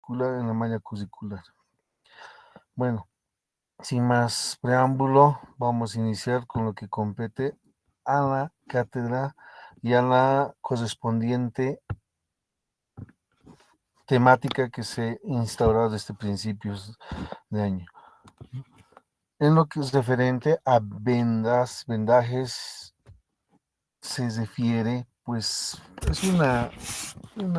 articular en la malla crucicular. Bueno, sin más preámbulo, vamos a iniciar con lo que compete a la cátedra y a la correspondiente temática que se instauró desde principios de año. En lo que es referente a vendajes, se refiere, pues es una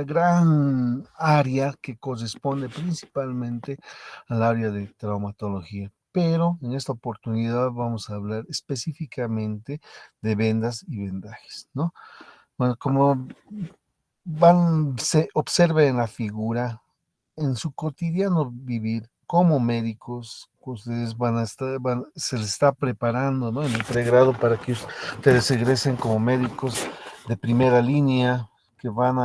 gran área que corresponde principalmente al área de traumatología. Pero en esta oportunidad vamos a hablar específicamente de vendas y vendajes, ¿no? Bueno, como se observa en la figura, en su cotidiano vivir como médicos, ustedes se les está preparando, ¿no? En el pregrado para que ustedes egresen como médicos de primera línea, que van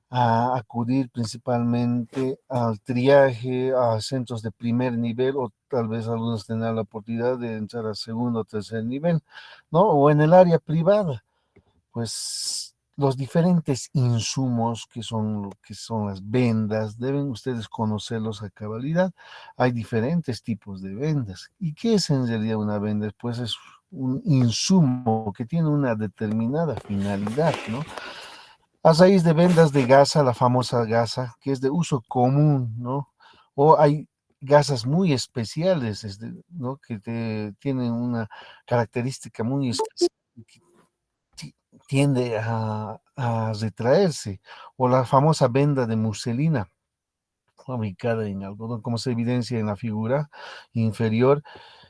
a acudir principalmente al triaje, a centros de primer nivel, o tal vez algunos tendrán la oportunidad de entrar a segundo o tercer nivel, ¿no? O en el área privada, pues los diferentes insumos que son lo que son las vendas, deben ustedes conocerlos a cabalidad. Hay diferentes tipos de vendas. ¿Y qué es en realidad una venda? Pues es un insumo que tiene una determinada finalidad, ¿no? A raíz de vendas de gasa, la famosa gasa, que es de uso común, ¿no? O hay gasas muy especiales, ¿no? Que tienen una característica muy especial, tiende a retraerse, o la famosa venda de muselina, fabricada en algodón, como se evidencia en la figura inferior,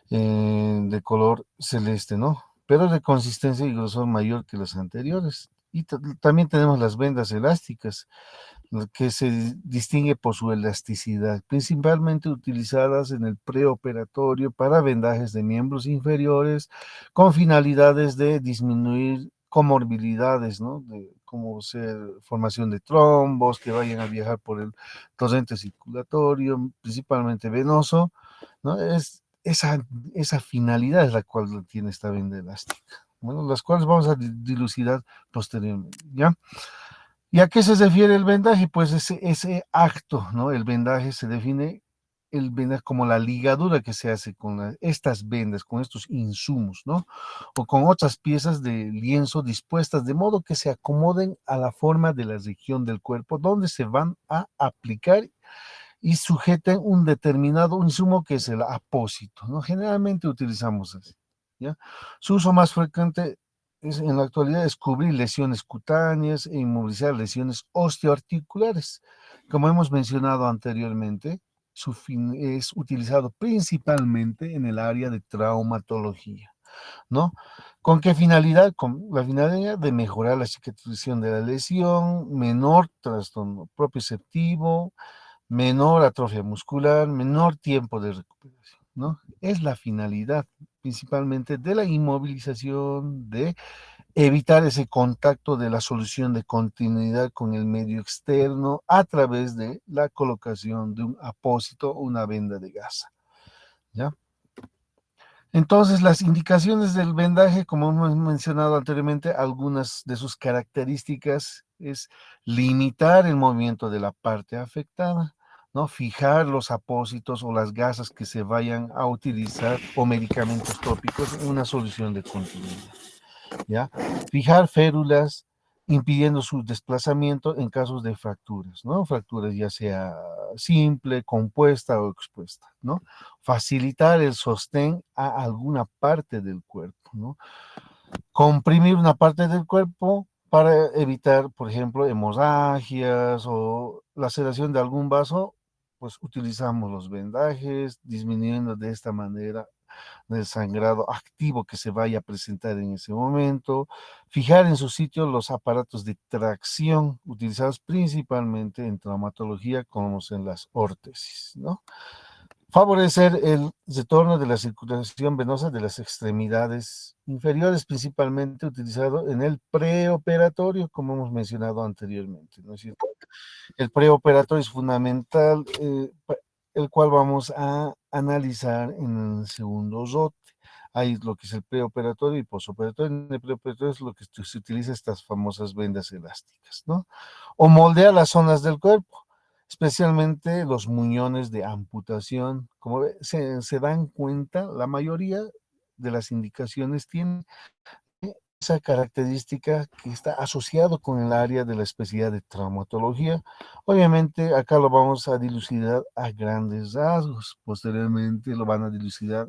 de color celeste, ¿no? Pero de consistencia y grosor mayor que las anteriores. Y también tenemos las vendas elásticas, que se distingue por su elasticidad, principalmente utilizadas en el preoperatorio para vendajes de miembros inferiores con finalidades de disminuir comorbilidades, ¿no? Como ser formación de trombos que vayan a viajar por el torrente circulatorio, principalmente venoso, ¿no? Esa finalidad es la cual tiene esta venda elástica. Bueno, las cuales vamos a dilucidar posteriormente, ¿ya? ¿Y a qué se refiere el vendaje? Pues ese acto, ¿no? El vendaje se define el vendaje como la ligadura que se hace con estas vendas, con estos insumos, ¿no? O con otras piezas de lienzo dispuestas de modo que se acomoden a la forma de la región del cuerpo donde se van a aplicar y sujeten un determinado insumo que es el apósito, ¿no? Generalmente utilizamos así, ¿ya? Su uso más frecuente en la actualidad es cubrir lesiones cutáneas e inmovilizar lesiones osteoarticulares. Como hemos mencionado anteriormente, su fin es utilizado principalmente en el área de traumatología, ¿no? ¿Con qué finalidad? Con la finalidad de mejorar la cicatrización de la lesión, menor trastorno propioceptivo, menor atrofia muscular, menor tiempo de recuperación, ¿no? Es la finalidad principalmente de la inmovilización, de evitar ese contacto de la solución de continuidad con el medio externo a través de la colocación de un apósito o una venda de gasa, ¿ya? Entonces, las indicaciones del vendaje, como hemos mencionado anteriormente, algunas de sus características es limitar el movimiento de la parte afectada, ¿no? Fijar los apósitos o las gasas que se vayan a utilizar o medicamentos tópicos en una solución de continuidad, ¿ya? Fijar férulas, impidiendo su desplazamiento en casos de fracturas, ¿no? Fracturas ya sea simple, compuesta o expuesta, ¿no? Facilitar el sostén a alguna parte del cuerpo, ¿no? Comprimir una parte del cuerpo para evitar, por ejemplo, hemorragias o laceración de algún vaso, pues utilizamos los vendajes, disminuyendo de esta manera del sangrado activo que se vaya a presentar en ese momento, fijar en su sitio los aparatos de tracción utilizados principalmente en traumatología, como en las órtesis, ¿no? Favorecer el retorno de la circulación venosa de las extremidades inferiores, principalmente utilizado en el preoperatorio, como hemos mencionado anteriormente, ¿no es cierto? El preoperatorio es fundamental, el cual vamos a analizar en el segundo ROT. Hay lo que es el preoperatorio y posoperatorio. En el preoperatorio es lo que se utiliza estas famosas vendas elásticas, ¿no? O moldea las zonas del cuerpo. especialmente los muñones de amputación. Como se dan cuenta, la mayoría de las indicaciones tienen esa característica que está asociado con el área de la especialidad de traumatología. Obviamente acá lo vamos a dilucidar a grandes rasgos, posteriormente lo van a dilucidar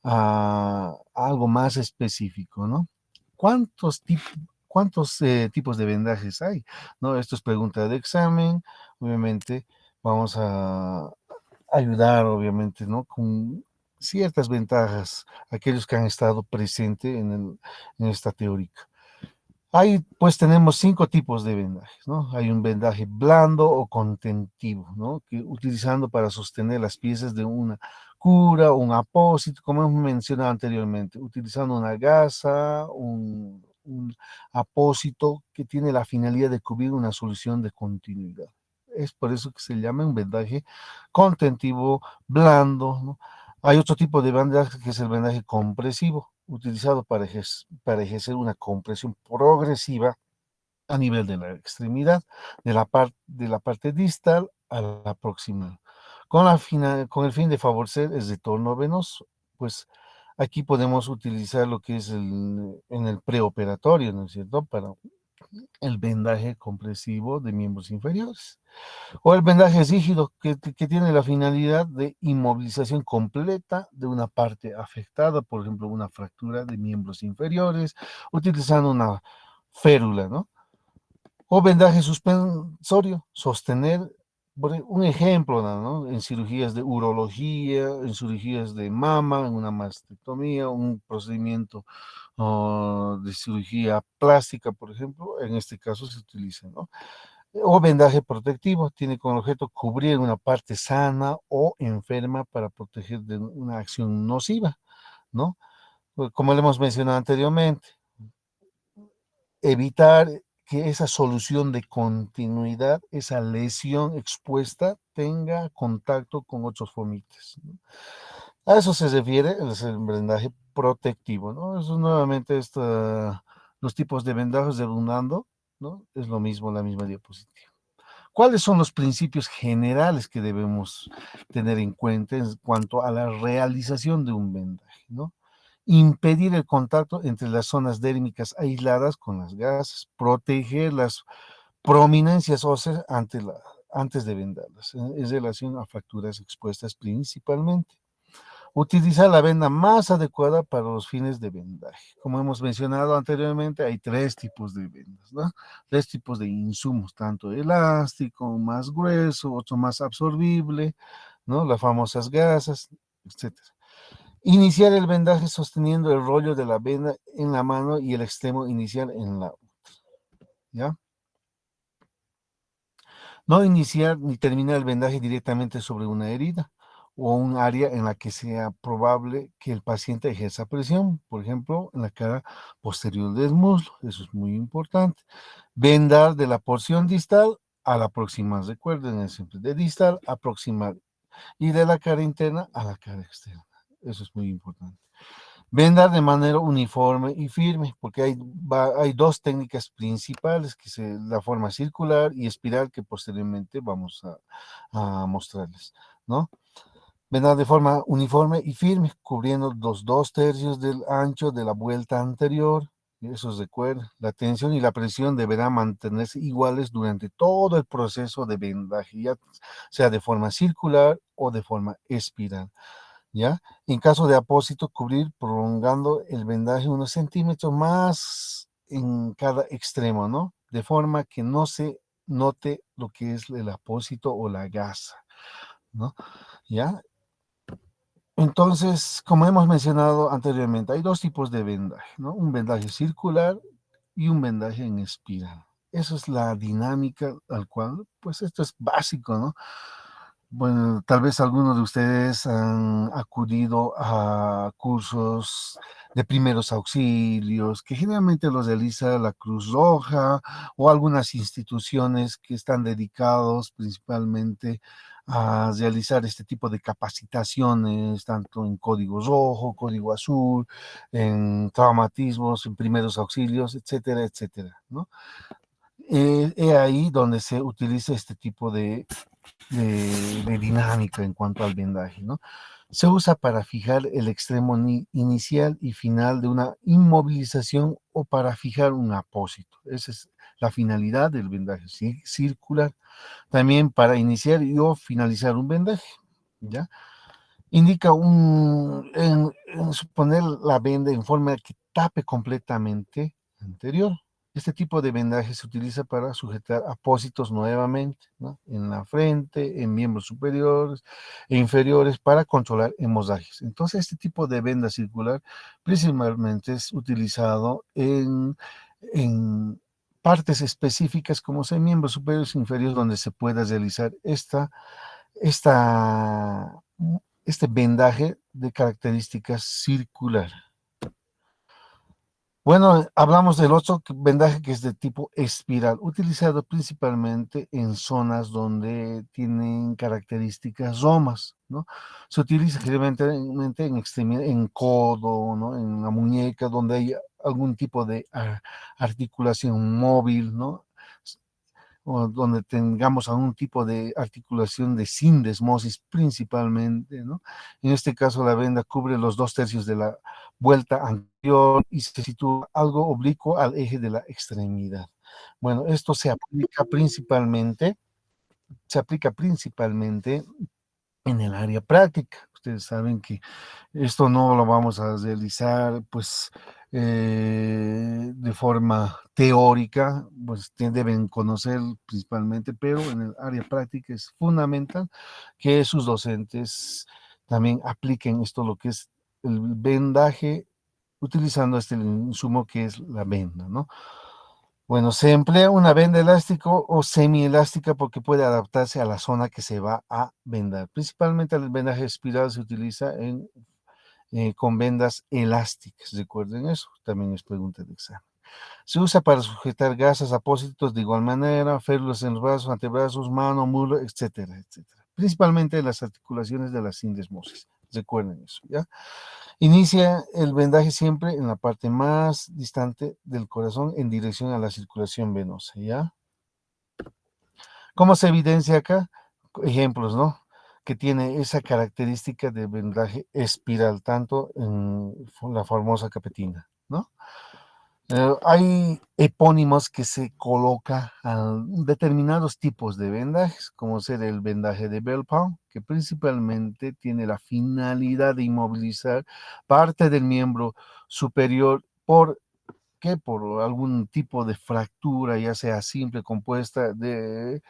a algo más específico, ¿no? ¿Cuántos, tipos de vendajes hay? ¿No? Esto es pregunta de examen, obviamente vamos a ayudar, obviamente, ¿no? Con ciertas ventajas, aquellos que han estado presentes en esta teórica. Ahí pues tenemos 5 tipos de vendajes, ¿no? Hay un vendaje blando o contentivo, ¿no? Que utilizando para sostener las piezas de una cura, un apósito, como hemos mencionado anteriormente, utilizando una gasa, un apósito que tiene la finalidad de cubrir una solución de continuidad. Es por eso que se llama un vendaje contentivo blando, ¿no? Hay otro tipo de vendaje que es el vendaje compresivo, utilizado para ejercer una compresión progresiva a nivel de la extremidad, de la parte distal a la proximal, con el fin de favorecer el retorno venoso. Pues aquí podemos utilizar lo que es en el preoperatorio, ¿no es cierto?, para el vendaje compresivo de miembros inferiores. O el vendaje rígido, que tiene la finalidad de inmovilización completa de una parte afectada, por ejemplo, una fractura de miembros inferiores, utilizando una férula, ¿no? O vendaje suspensorio, sostener, un ejemplo, ¿no? En cirugías de urología, en cirugías de mama, en una mastectomía, un procedimiento de cirugía plástica, por ejemplo, en este caso se utiliza, ¿no? O vendaje protectivo, tiene como objeto cubrir una parte sana o enferma para proteger de una acción nociva, ¿no? Como le hemos mencionado anteriormente, evitar que esa solución de continuidad, esa lesión expuesta, tenga contacto con otros fomites, ¿no? A eso se refiere el vendaje protectivo, ¿no? Eso nuevamente los tipos de vendajes redundando, ¿no? Es lo mismo, la misma diapositiva. ¿Cuáles son los principios generales que debemos tener en cuenta en cuanto a la realización de un vendaje, ¿no? Impedir el contacto entre las zonas dérmicas aisladas con las gasas, proteger las prominencias óseas antes de vendarlas, en relación a fracturas expuestas principalmente. Utilizar la venda más adecuada para los fines de vendaje. Como hemos mencionado anteriormente, hay 3 tipos de vendas, ¿no? 3 tipos de insumos, tanto elástico, más grueso, otro más absorbible, ¿no? Las famosas gasas, etcétera. Iniciar el vendaje sosteniendo el rollo de la venda en la mano y el extremo inicial en la otra, ¿ya? No iniciar ni terminar el vendaje directamente sobre una herida o un área en la que sea probable que el paciente ejerza presión, por ejemplo, en la cara posterior del muslo. Eso es muy importante. Vendar de la porción distal a la proximal. Recuerden siempre, de distal a proximal y de la cara interna a la cara externa. Eso es muy importante. Vendar de manera uniforme y firme, porque hay 2 técnicas principales, que es la forma circular y espiral, que posteriormente vamos a mostrarles, ¿no? Vendar de forma uniforme y firme, cubriendo los 2/3 del ancho de la vuelta anterior. Eso recuerda, la tensión y la presión deberán mantenerse iguales durante todo el proceso de vendaje, ya sea de forma circular o de forma espiral. ¿Ya? En caso de apósito, cubrir prolongando el vendaje unos centímetros más en cada extremo, ¿no? De forma que no se note lo que es el apósito o la gasa, ¿no? ¿Ya? Entonces, como hemos mencionado anteriormente, hay 2 tipos de vendaje, ¿no? Un vendaje circular y un vendaje en espiral. Esa es la dinámica al cual, pues esto es básico, ¿no? Bueno, tal vez algunos de ustedes han acudido a cursos de primeros auxilios, que generalmente los realiza la Cruz Roja o algunas instituciones que están dedicados principalmente a realizar este tipo de capacitaciones, tanto en código rojo, código azul, en traumatismos, en primeros auxilios, etcétera, etcétera, ¿no? Es ahí donde se utiliza este tipo de dinámica en cuanto al vendaje, ¿no? Se usa para fijar el extremo inicial y final de una inmovilización o para fijar un apósito. Esa es la finalidad del vendaje circular. También para iniciar y o finalizar un vendaje, ¿ya? Indica en suponer la venda en forma que tape completamente el anterior. Este tipo de vendaje se utiliza para sujetar apósitos nuevamente, ¿no? En la frente, en miembros superiores e inferiores para controlar hemorragias. Entonces, este tipo de venda circular principalmente es utilizado en partes específicas como son miembros superiores e inferiores donde se pueda realizar esta, este vendaje de características circular. Bueno, hablamos del otro vendaje que es de tipo espiral, utilizado principalmente en zonas donde tienen características romas, ¿no? Se utiliza generalmente en extremidad, en codo, ¿no? En la muñeca, donde hay algún tipo de articulación móvil, ¿no? O donde tengamos algún tipo de articulación de sindesmosis principalmente, ¿no? En este caso la venda cubre los 2/3 de la vuelta anterior y se sitúa algo oblicuo al eje de la extremidad. Bueno, esto se aplica principalmente en el área práctica. Ustedes saben que esto no lo vamos a realizar, pues, de forma teórica, pues deben conocer principalmente, pero en el área práctica es fundamental que sus docentes también apliquen esto, lo que es el vendaje, utilizando este insumo que es la venda, ¿no? Bueno, se emplea una venda elástico o semielástica porque puede adaptarse a la zona que se va a vendar. Principalmente el vendaje espiral se utiliza con vendas elásticas, recuerden eso, también es pregunta de examen. Se usa para sujetar gasas, apósitos de igual manera, férulas en los brazos, antebrazos, mano, muslo, etcétera, etcétera. Principalmente las articulaciones de la sindesmosis, recuerden eso, ¿ya? Inicia el vendaje siempre en la parte más distante del corazón en dirección a la circulación venosa, ¿ya? ¿Cómo se evidencia acá? Ejemplos, ¿no? Que tiene esa característica de vendaje espiral, tanto en la famosa capetina, ¿no? Hay epónimos que se coloca a determinados tipos de vendajes, como ser el vendaje de Bell-Palm, que principalmente tiene la finalidad de inmovilizar parte del miembro superior por algún tipo de fractura, ya sea simple, compuesta de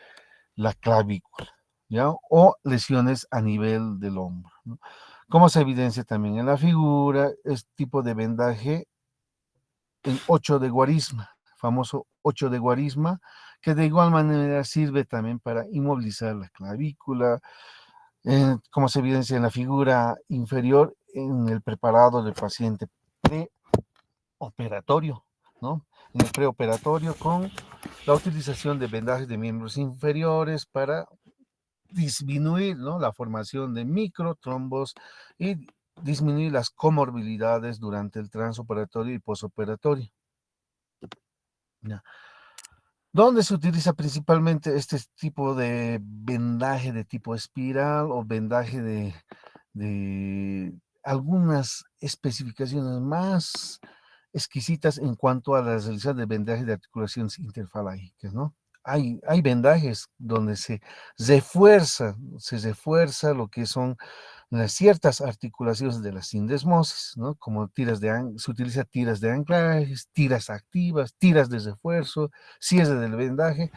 la clavícula, ¿ya? O lesiones a nivel del hombro, ¿no? Como se evidencia también en la figura, este tipo de vendaje el 8 de guarisma, famoso 8 de guarisma, que de igual manera sirve también para inmovilizar la clavícula, como se evidencia en la figura inferior, en el preparado del paciente preoperatorio, ¿no? En el preoperatorio con la utilización de vendajes de miembros inferiores para disminuir, ¿no? La formación de microtrombos y disminuir las comorbilidades durante el transoperatorio y posoperatorio. ¿Ya? ¿Dónde se utiliza principalmente este tipo de vendaje de tipo espiral o vendaje de algunas especificaciones más exquisitas en cuanto a la realización de vendaje de articulaciones interfalángicas, ¿no? Hay vendajes donde se refuerza lo que son las ciertas articulaciones de la sindesmosis, ¿no? Como se utiliza tiras de anclaje, tiras activas, tiras de refuerzo, cierre del vendaje.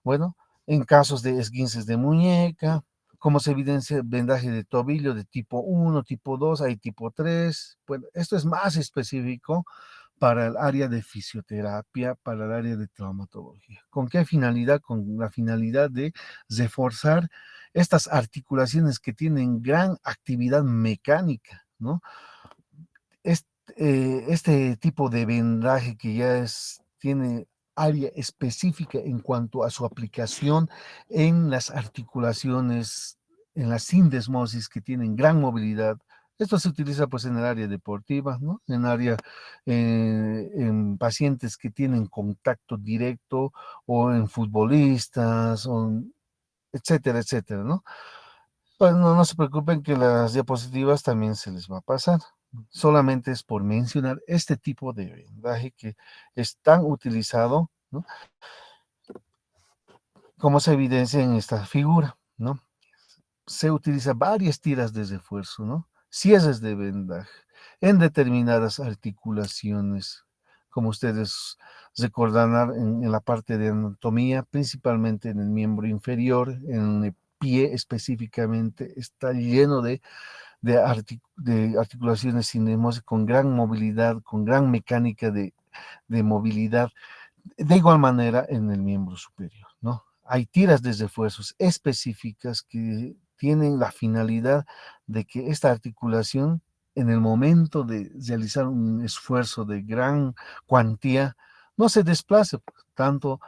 Bueno, en casos de esguinces de muñeca, como se evidencia vendaje de tobillo de tipo 1, tipo 2, hay tipo 3. Bueno, esto es más específico para el área de fisioterapia, para el área de traumatología. ¿Con qué finalidad? Con la finalidad de reforzar estas articulaciones que tienen gran actividad mecánica, ¿no? Este, este tipo de vendaje que tiene área específica en cuanto a su aplicación en las articulaciones, en la sindesmosis que tienen gran movilidad, Esto se utiliza pues en el área deportiva, ¿no? En pacientes que tienen contacto directo o en futbolistas, etcétera, etcétera, ¿no? Pues no se preocupen que las diapositivas también se les va a pasar. Solamente es por mencionar este tipo de vendaje que es tan utilizado, ¿no? Como se evidencia en esta figura, ¿no? Se utiliza varias tiras de refuerzo, ¿no? Cierres de vendaje en determinadas articulaciones, como ustedes recordarán en la parte de anatomía, principalmente en el miembro inferior, en el pie específicamente, está lleno de articulaciones sinemosas con gran movilidad, con gran mecánica de movilidad. De igual manera en el miembro superior, ¿no? Hay tiras de refuerzos específicas que tienen la finalidad de que esta articulación, en el momento de realizar un esfuerzo de gran cuantía, no se desplace tanto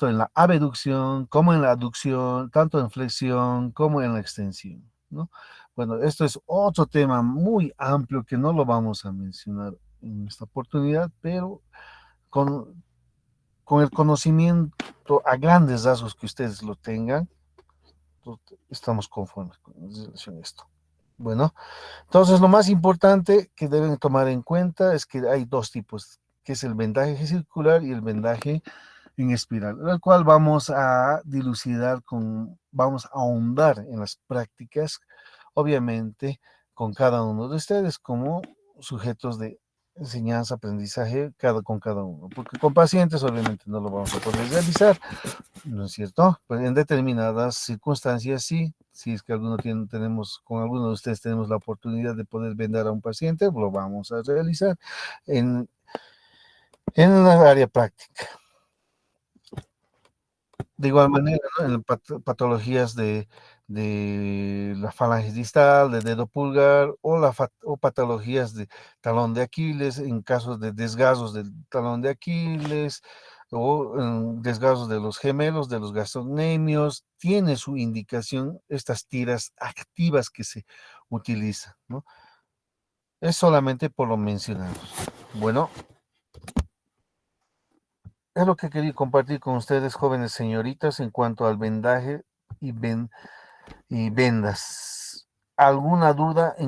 en la abducción como en la aducción, tanto en flexión como en la extensión, ¿no? Bueno, esto es otro tema muy amplio que no lo vamos a mencionar en esta oportunidad, pero con, con el conocimiento a grandes rasgos que ustedes lo tengan, pues, estamos conformes con relación a esto. Bueno, entonces lo más importante que deben tomar en cuenta es que hay dos tipos, que es el vendaje circular y el vendaje en espiral, el cual vamos a dilucidar vamos a ahondar en las prácticas, obviamente, con cada uno de ustedes como sujetos de enseñanza, aprendizaje, con cada uno, porque con pacientes obviamente no lo vamos a poder realizar, ¿no es cierto? Pues en determinadas circunstancias sí, si es que con alguno de ustedes tenemos la oportunidad de poder vendar a un paciente, lo vamos a realizar en, en una área práctica. De igual manera, ¿no? En patologías de la falange distal, de dedo pulgar, o patologías de talón de Aquiles, en casos de desgazos del talón de Aquiles, o desgazos de los gemelos, de los gastrocnemios, tiene su indicación estas tiras activas que se utilizan, ¿no? Es solamente por lo mencionado. Bueno, es lo que quería compartir con ustedes, jóvenes señoritas, en cuanto al vendaje y vendas. ¿Alguna duda en